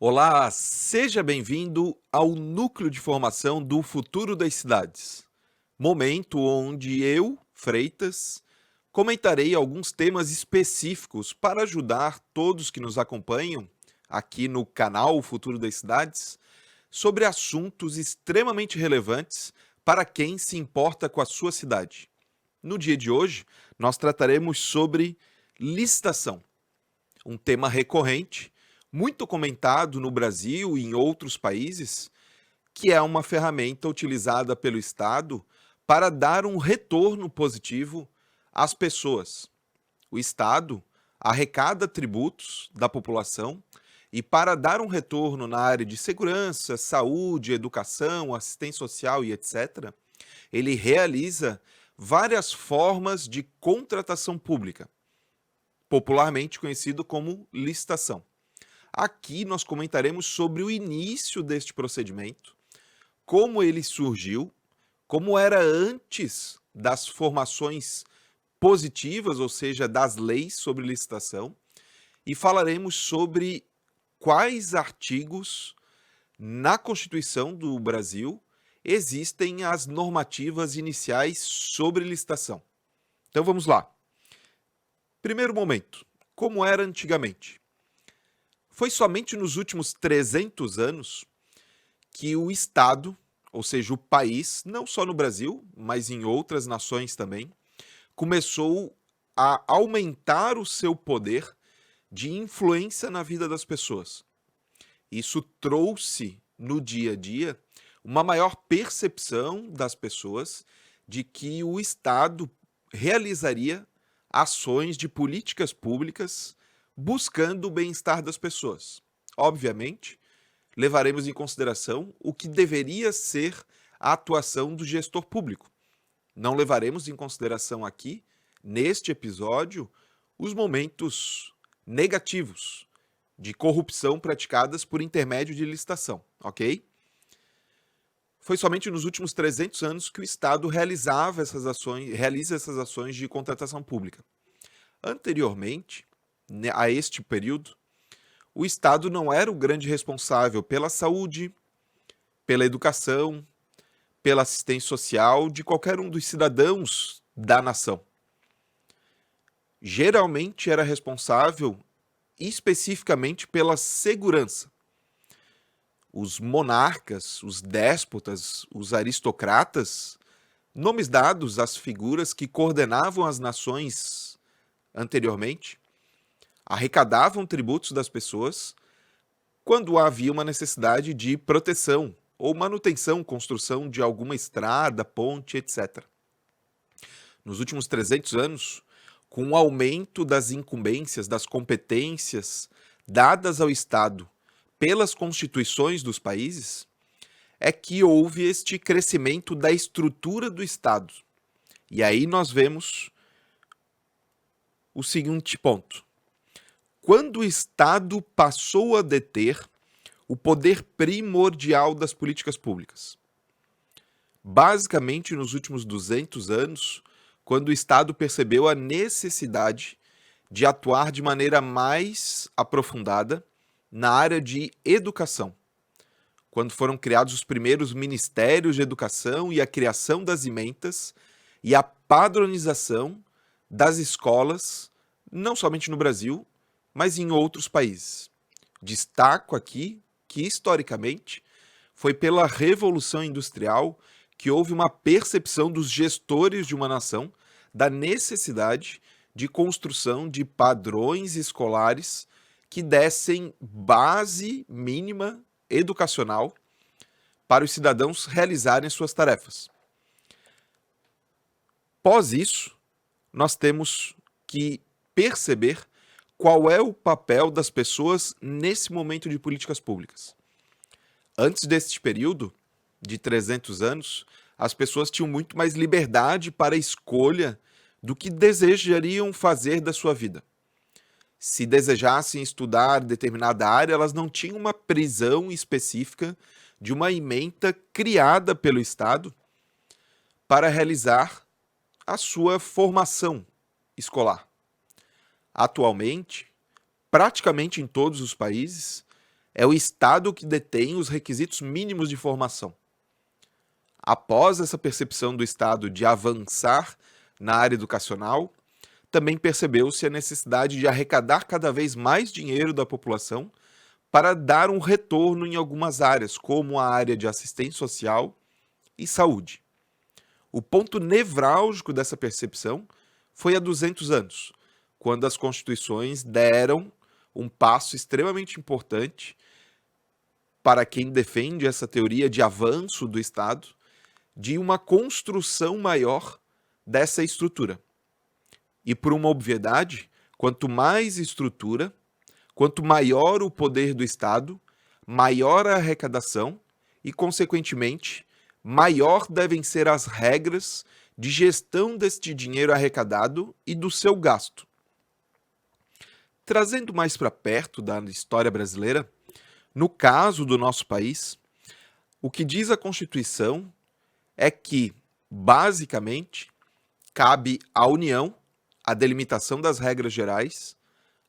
Olá, seja bem-vindo ao Núcleo de Formação do Futuro das Cidades. Momento onde eu, Freitas, comentarei alguns temas específicos para ajudar todos que nos acompanham aqui no canal O Futuro das Cidades sobre assuntos extremamente relevantes para quem se importa com a sua cidade. No dia de hoje, nós trataremos sobre licitação, um tema recorrente, muito comentado no Brasil e em outros países, que é uma ferramenta utilizada pelo Estado para dar um retorno positivo às pessoas. O Estado arrecada tributos da população e, para dar um retorno na área de segurança, saúde, educação, assistência social e etc., ele realiza várias formas de contratação pública, popularmente conhecido como licitação. Aqui nós comentaremos sobre o início deste procedimento, como ele surgiu, como era antes das formações positivas, ou seja, das leis sobre licitação, e falaremos sobre quais artigos na Constituição do Brasil existem as normativas iniciais sobre licitação. Então vamos lá. Primeiro momento, como era antigamente? Foi somente nos últimos 300 anos que o Estado, ou seja, o país, não só no Brasil, mas em outras nações também, começou a aumentar o seu poder de influência na vida das pessoas. Isso trouxe no dia a dia uma maior percepção das pessoas de que o Estado realizaria ações de políticas públicas buscando o bem-estar das pessoas. Obviamente, levaremos em consideração o que deveria ser a atuação do gestor público. Não levaremos em consideração aqui, neste episódio, os momentos negativos de corrupção praticadas por intermédio de licitação, ok? Foi somente nos últimos 300 anos que o Estado realiza essas ações de contratação pública. Anteriormente, a este período, o Estado não era o grande responsável pela saúde, pela educação, pela assistência social de qualquer um dos cidadãos da nação. Geralmente era responsável especificamente pela segurança. Os monarcas, os déspotas, os aristocratas, nomes dados às figuras que coordenavam as nações anteriormente, arrecadavam tributos das pessoas quando havia uma necessidade de proteção ou manutenção, construção de alguma estrada, ponte, etc. Nos últimos 300 anos, com o aumento das incumbências, das competências dadas ao Estado pelas constituições dos países, é que houve este crescimento da estrutura do Estado. E aí nós vemos o seguinte ponto. Quando o Estado passou a deter o poder primordial das políticas públicas. Basicamente, nos últimos 200 anos, quando o Estado percebeu a necessidade de atuar de maneira mais aprofundada na área de educação. Quando foram criados os primeiros ministérios de educação e a criação das ementas e a padronização das escolas, não somente no Brasil, mas em outros países. Destaco aqui que, historicamente, foi pela Revolução Industrial que houve uma percepção dos gestores de uma nação da necessidade de construção de padrões escolares que dessem base mínima educacional para os cidadãos realizarem suas tarefas. Após isso, nós temos que perceber qual é o papel das pessoas nesse momento de políticas públicas. Antes deste período, de 300 anos, as pessoas tinham muito mais liberdade para a escolha do que desejariam fazer da sua vida. Se desejassem estudar determinada área, elas não tinham uma prisão específica de uma ementa criada pelo Estado para realizar a sua formação escolar. Atualmente, praticamente em todos os países, é o Estado que detém os requisitos mínimos de formação. Após essa percepção do Estado de avançar na área educacional, também percebeu-se a necessidade de arrecadar cada vez mais dinheiro da população para dar um retorno em algumas áreas, como a área de assistência social e saúde. O ponto nevrálgico dessa percepção foi há 200 anos, quando as constituições deram um passo extremamente importante para quem defende essa teoria de avanço do Estado, de uma construção maior dessa estrutura. E por uma obviedade, quanto mais estrutura, quanto maior o poder do Estado, maior a arrecadação e, consequentemente, maior devem ser as regras de gestão deste dinheiro arrecadado e do seu gasto. Trazendo mais para perto da história brasileira, no caso do nosso país, o que diz a Constituição é que, basicamente, cabe à União a delimitação das regras gerais,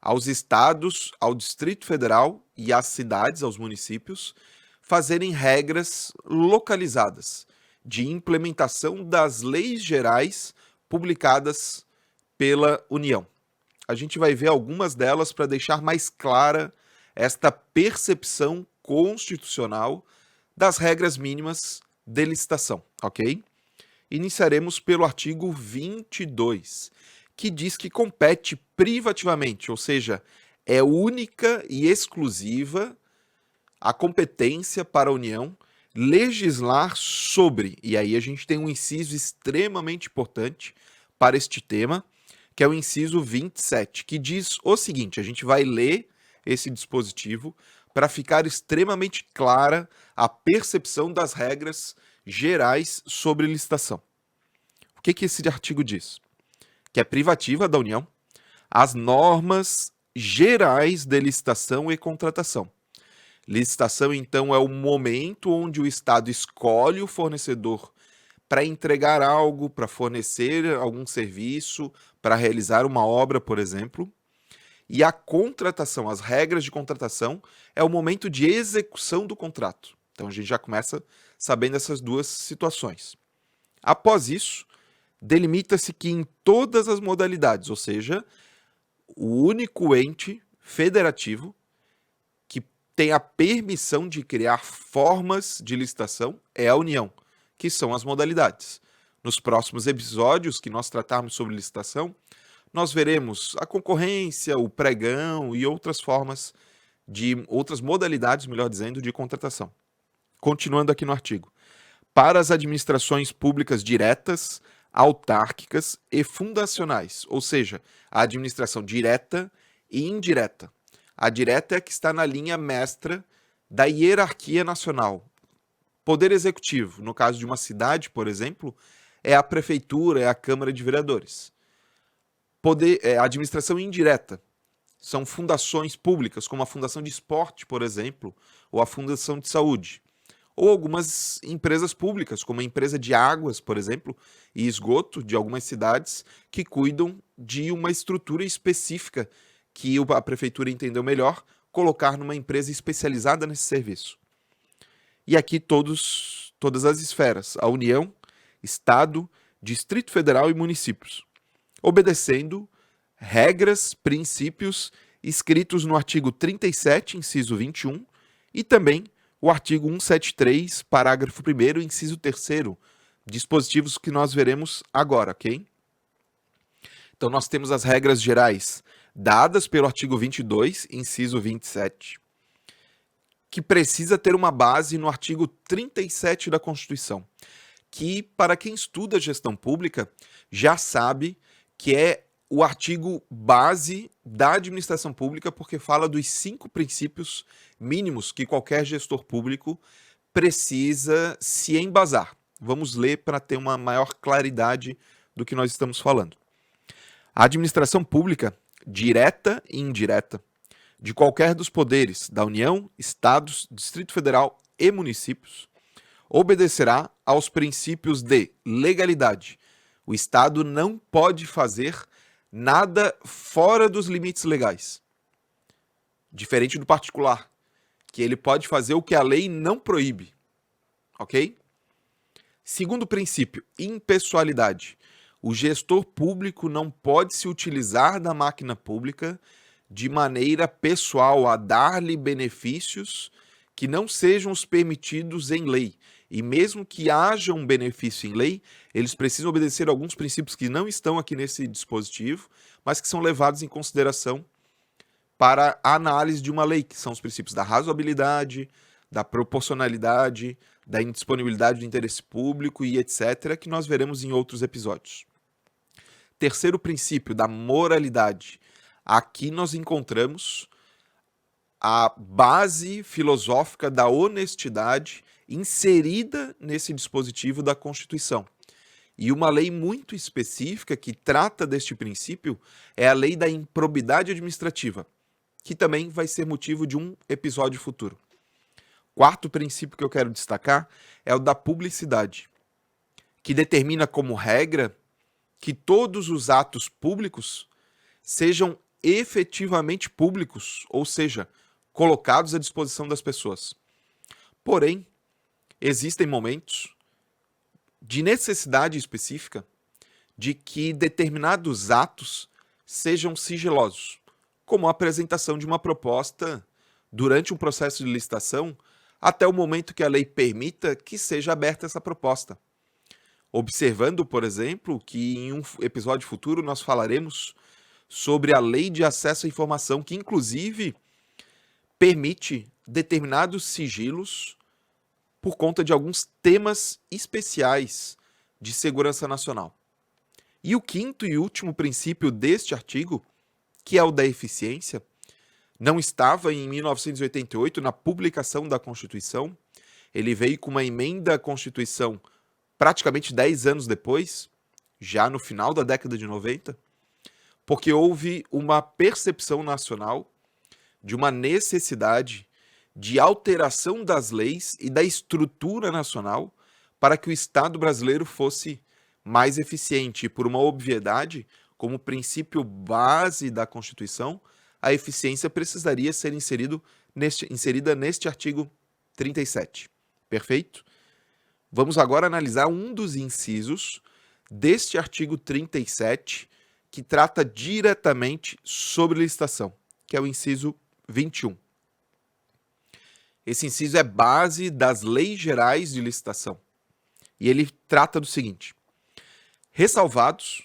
aos estados, ao Distrito Federal e às cidades, aos municípios, fazerem regras localizadas de implementação das leis gerais publicadas pela União. A gente vai ver algumas delas para deixar mais clara esta percepção constitucional das regras mínimas de licitação, ok? Iniciaremos pelo artigo 22, que diz que compete privativamente, ou seja, é única e exclusiva a competência para a União legislar sobre, e aí a gente tem um inciso extremamente importante para este tema, que é o inciso 27, que diz o seguinte, a gente vai ler esse dispositivo para ficar extremamente clara a percepção das regras gerais sobre licitação. O que esse artigo diz? Que é privativa da União as normas gerais de licitação e contratação. Licitação, então, é o momento onde o Estado escolhe o fornecedor para entregar algo, para fornecer algum serviço, para realizar uma obra, por exemplo. E a contratação, as regras de contratação, é o momento de execução do contrato. Então, a gente já começa sabendo essas duas situações. Após isso, delimita-se que em todas as modalidades, ou seja, o único ente federativo que tem a permissão de criar formas de licitação é a União, que são as modalidades. Nos próximos episódios que nós tratarmos sobre licitação, nós veremos a concorrência, o pregão e outras formas outras modalidades, melhor dizendo, de contratação. Continuando aqui no artigo. Para as administrações públicas diretas, autárquicas e fundacionais, ou seja, a administração direta e indireta. A direta é a que está na linha mestra da hierarquia nacional. Poder executivo, no caso de uma cidade, por exemplo, é a prefeitura, é a Câmara de Vereadores. A administração indireta são fundações públicas, como a Fundação de Esporte, por exemplo, ou a Fundação de Saúde. Ou algumas empresas públicas, como a empresa de águas, por exemplo, e esgoto de algumas cidades, que cuidam de uma estrutura específica que a prefeitura entendeu melhor colocar numa empresa especializada nesse serviço. E aqui todas as esferas, a União, Estado, Distrito Federal e municípios, obedecendo regras, princípios escritos no artigo 37, inciso 21, e também o artigo 173, parágrafo 1º, inciso 3º, dispositivos que nós veremos agora, ok? Então, nós temos as regras gerais dadas pelo artigo 22, inciso 27, que precisa ter uma base no artigo 37 da Constituição, que, para quem estuda gestão pública, já sabe que é o artigo base da administração pública, porque fala dos 5 princípios mínimos que qualquer gestor público precisa se embasar. Vamos ler para ter uma maior claridade do que nós estamos falando. A administração pública, direta e indireta, de qualquer dos poderes da União, Estados, Distrito Federal e municípios, obedecerá aos princípios de legalidade. O Estado não pode fazer nada fora dos limites legais. Diferente do particular, que ele pode fazer o que a lei não proíbe, ok? Segundo princípio, impessoalidade. O gestor público não pode se utilizar da máquina pública de maneira pessoal a dar-lhe benefícios que não sejam os permitidos em lei. E mesmo que haja um benefício em lei, eles precisam obedecer a alguns princípios que não estão aqui nesse dispositivo, mas que são levados em consideração para a análise de uma lei, que são os princípios da razoabilidade, da proporcionalidade, da indisponibilidade do interesse público e etc., que nós veremos em outros episódios. Terceiro princípio, da moralidade. Aqui nós encontramos a base filosófica da honestidade inserida nesse dispositivo da Constituição. E uma lei muito específica que trata deste princípio é a lei da improbidade administrativa, que também vai ser motivo de um episódio futuro. Quarto princípio que eu quero destacar é o da publicidade, que determina como regra que todos os atos públicos sejam efetivamente públicos, ou seja, colocados à disposição das pessoas. Porém, existem momentos de necessidade específica de que determinados atos sejam sigilosos, como a apresentação de uma proposta durante um processo de licitação, até o momento que a lei permita que seja aberta essa proposta. Observando, por exemplo, que em um episódio futuro nós falaremos sobre a lei de acesso à informação, que inclusive permite determinados sigilos por conta de alguns temas especiais de segurança nacional. E o quinto e último princípio deste artigo, que é o da eficiência, não estava em 1988 na publicação da Constituição. Ele veio com uma emenda à Constituição praticamente 10 anos depois, já no final da década de 90, porque houve uma percepção nacional de uma necessidade de alteração das leis e da estrutura nacional para que o Estado brasileiro fosse mais eficiente. E por uma obviedade, como princípio base da Constituição, a eficiência precisaria ser inserida neste artigo 37. Perfeito? Vamos agora analisar um dos incisos deste artigo 37, que trata diretamente sobre licitação, que é o inciso 21. Esse inciso é base das leis gerais de licitação. E ele trata do seguinte: ressalvados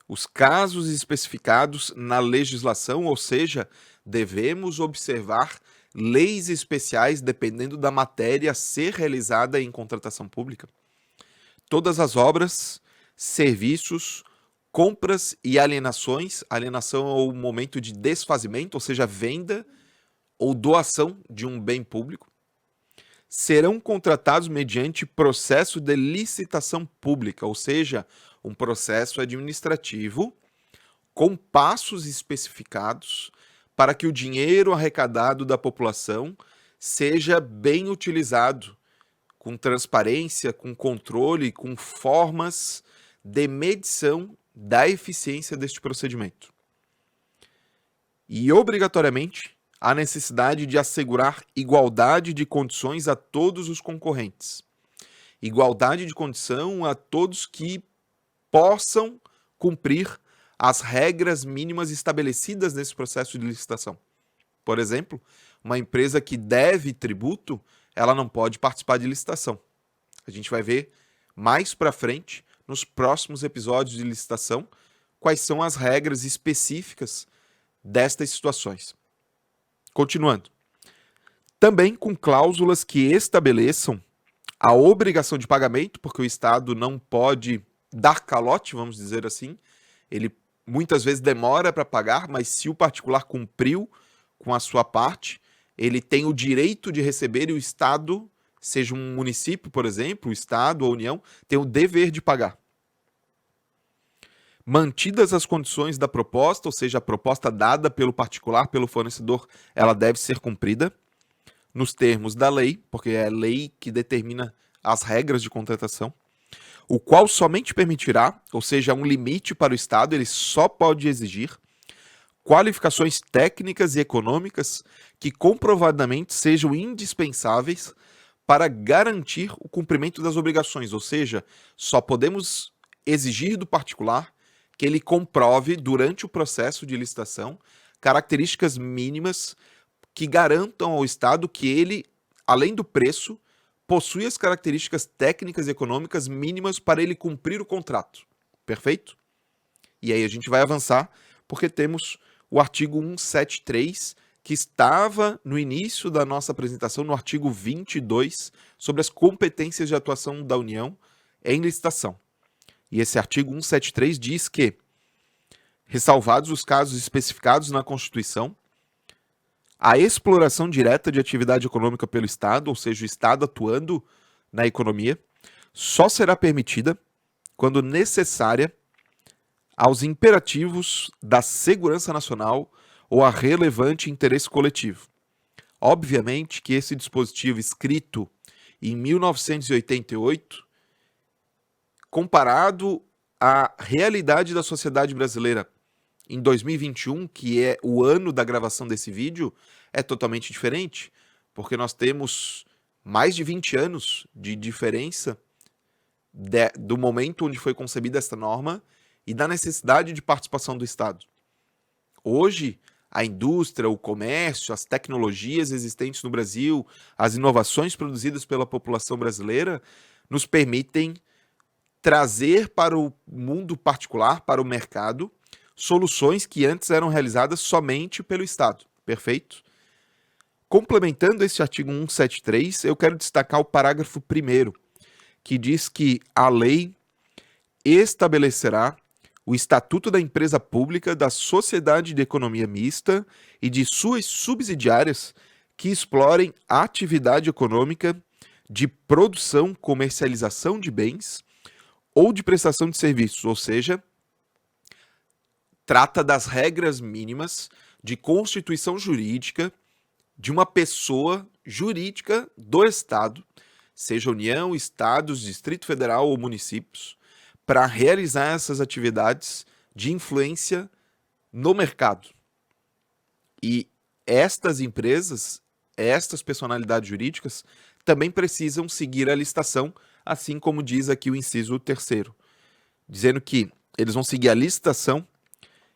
os casos especificados na legislação, ou seja, devemos observar leis especiais dependendo da matéria a ser realizada em contratação pública. Todas as obras, serviços, compras e alienações, alienação é o momento de desfazimento, ou seja, venda ou doação de um bem público, serão contratados mediante processo de licitação pública, ou seja, um processo administrativo com passos especificados para que o dinheiro arrecadado da população seja bem utilizado, com transparência, com controle, com formas de medição da eficiência deste procedimento. E, obrigatoriamente, há necessidade de assegurar igualdade de condições a todos os concorrentes. Igualdade de condição a todos que possam cumprir as regras mínimas estabelecidas nesse processo de licitação. Por exemplo, uma empresa que deve tributo, ela não pode participar de licitação. A gente vai ver mais para frente, nos próximos episódios de licitação, quais são as regras específicas destas situações. Continuando. Também com cláusulas que estabeleçam a obrigação de pagamento, porque o Estado não pode dar calote, vamos dizer assim. Ele muitas vezes demora para pagar, mas se o particular cumpriu com a sua parte, ele tem o direito de receber e o Estado, seja um município, por exemplo, o Estado ou a União, tem o dever de pagar. Mantidas as condições da proposta, ou seja, a proposta dada pelo particular, pelo fornecedor, ela deve ser cumprida nos termos da lei, porque é a lei que determina as regras de contratação, o qual somente permitirá, ou seja, um limite para o Estado, ele só pode exigir qualificações técnicas e econômicas que comprovadamente sejam indispensáveis para garantir o cumprimento das obrigações, ou seja, só podemos exigir do particular que ele comprove durante o processo de licitação características mínimas que garantam ao Estado que ele, além do preço, possui as características técnicas e econômicas mínimas para ele cumprir o contrato. Perfeito? E aí a gente vai avançar porque temos o artigo 173, que estava no início da nossa apresentação, no artigo 22, sobre as competências de atuação da União em licitação. E esse artigo 173 diz que, ressalvados os casos especificados na Constituição, a exploração direta de atividade econômica pelo Estado, ou seja, o Estado atuando na economia, só será permitida quando necessária aos imperativos da segurança nacional ou a relevante interesse coletivo. Obviamente que esse dispositivo escrito em 1988, comparado à realidade da sociedade brasileira em 2021, que é o ano da gravação desse vídeo, é totalmente diferente, porque nós temos mais de 20 anos de diferença do momento onde foi concebida esta norma e da necessidade de participação do Estado. Hoje, a indústria, o comércio, as tecnologias existentes no Brasil, as inovações produzidas pela população brasileira, nos permitem trazer para o mundo particular, para o mercado, soluções que antes eram realizadas somente pelo Estado. Perfeito? Complementando esse artigo 173, eu quero destacar o parágrafo 1º, que diz que a lei estabelecerá o Estatuto da Empresa Pública, da Sociedade de Economia Mista e de suas subsidiárias que explorem a atividade econômica de produção, comercialização de bens ou de prestação de serviços, ou seja, trata das regras mínimas de constituição jurídica de uma pessoa jurídica do Estado, seja União, Estados, Distrito Federal ou municípios, para realizar essas atividades de influência no mercado. E estas empresas, estas personalidades jurídicas, também precisam seguir a licitação, assim como diz aqui o inciso 3º, dizendo que eles vão seguir a licitação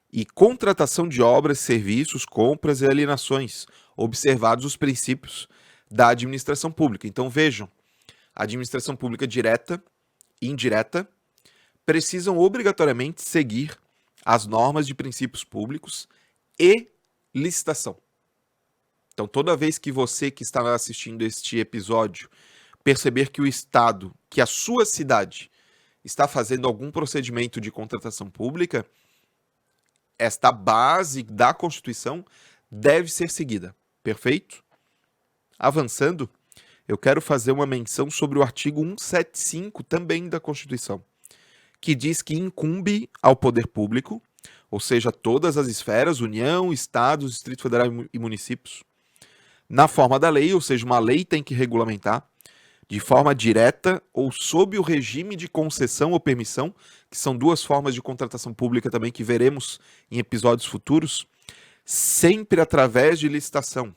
e contratação de obras, serviços, compras e alienações, observados os princípios da administração pública. Então vejam, a administração pública direta e indireta precisam obrigatoriamente seguir as normas de princípios públicos e licitação. Então, toda vez que você que está assistindo este episódio perceber que o Estado, que a sua cidade está fazendo algum procedimento de contratação pública, esta base da Constituição deve ser seguida. Perfeito? Avançando, eu quero fazer uma menção sobre o artigo 175 também da Constituição, que diz que incumbe ao poder público, ou seja, todas as esferas, União, Estados, Distrito Federal e municípios, na forma da lei, ou seja, uma lei tem que regulamentar, de forma direta ou sob o regime de concessão ou permissão, que são duas formas de contratação pública também que veremos em episódios futuros, sempre através de licitação.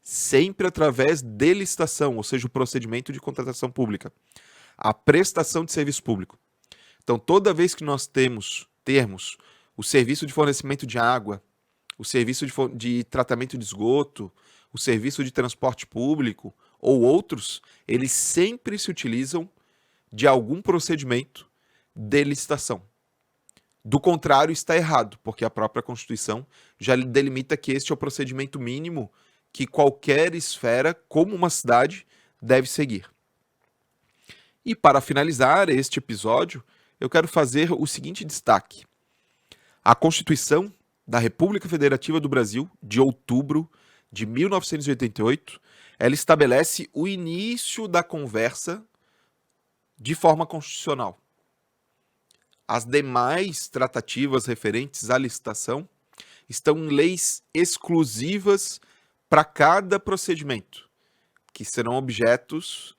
Sempre através de licitação, ou seja, o procedimento de contratação pública. A prestação de serviço público. Então, toda vez que nós termos o serviço de fornecimento de água, o serviço de tratamento de esgoto, o serviço de transporte público ou outros, eles sempre se utilizam de algum procedimento de licitação. Do contrário, está errado, porque a própria Constituição já delimita que este é o procedimento mínimo que qualquer esfera, como uma cidade, deve seguir. E para finalizar este episódio, eu quero fazer o seguinte destaque. A Constituição da República Federativa do Brasil, de outubro de 1988, ela estabelece o início da conversa de forma constitucional. As demais tratativas referentes à licitação estão em leis exclusivas para cada procedimento, que serão objetos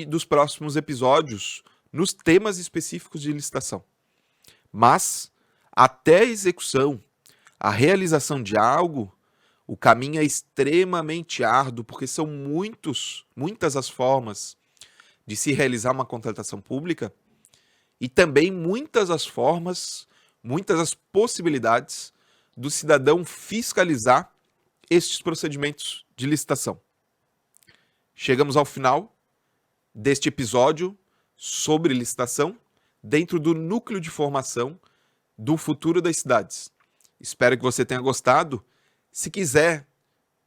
dos próximos episódios nos temas específicos de licitação. Mas, até a execução, a realização de algo, o caminho é extremamente árduo, porque são muitas as formas de se realizar uma contratação pública e também muitas as formas, muitas as possibilidades do cidadão fiscalizar estes procedimentos de licitação. Chegamos ao final deste episódio sobre licitação dentro do núcleo de formação do Futuro das Cidades. Espero que você tenha gostado. Se quiser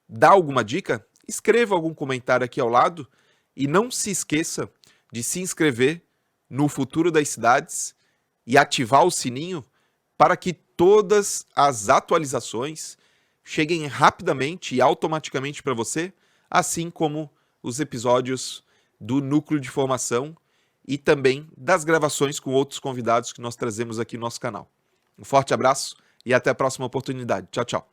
dar alguma dica, escreva algum comentário aqui ao lado e não se esqueça de se inscrever no Futuro das Cidades e ativar o sininho para que todas as atualizações cheguem rapidamente e automaticamente para você, assim como os episódios do núcleo de formação e também das gravações com outros convidados que nós trazemos aqui no nosso canal. Um forte abraço e até a próxima oportunidade. Tchau, tchau.